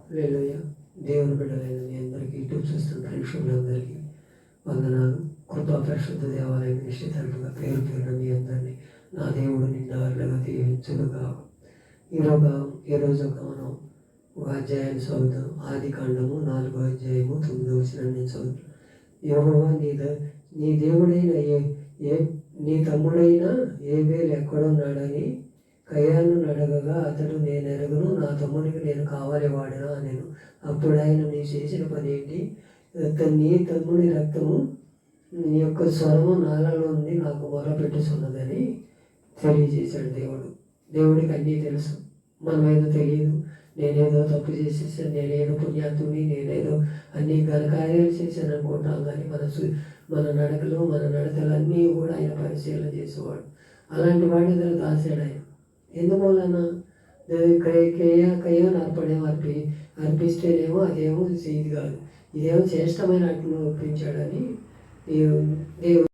హల్లెలూయా. దేవుని బిడ్డలైన మీ అందరికీ, యూట్యూబ్ చూస్తున్న ప్రేక్షకులందరికీ వందనాలు. కృపా పరిశుద్ధ దేవాలయం నిశ్చితంగా పేరు పేరున మీ అందరినీ నా దేవుడు నిండారులుగా దీవించునుగా. ఈరోజు మనం ఒక అధ్యాయాన్ని చదువుతాం. ఆది కాండము 4వ అధ్యాయము 9వ వచనం నుంచి చదువుతాం. యెహోవా నీ దేవుడైన నీ తమ్ముడైన ఏబేలు ఎక్కడున్నాడని కయ్యాను అడగగా అతడు, నేను ఎరగను, నా తమ్మునికి నేను కావాలి వాడినా నేను. అప్పుడు ఆయన, నీ చేసిన పని ఏంటి? నీ తమ్ముడి రక్తము నీ యొక్క స్వరము నాలలో ఉంది నాకు మొరపెట్టుచున్నదని తెలియజేశాడు దేవుడికి అన్నీ తెలుసు, మనమేదో తెలియదు. నేనేదో తప్పు చేసేసాను, నేనేదో పుణ్యాత్తుని, నేనేదో అన్ని ఘనకార్యాలు చేశాను అనుకుంటాం. కానీ మన నడకలన్నీ కూడా ఆయన పరిశీలన చేసేవాడు. అలాంటి వాడి దగ్గర దాసాడు ఆయన. ఎందువలన? కయ్యాను అర్పిస్తేనేమో అదేమో ఇది కాదు, ఇదేమో శ్రేష్టమైన అట్లు ఒప్పించాడని దేవుడు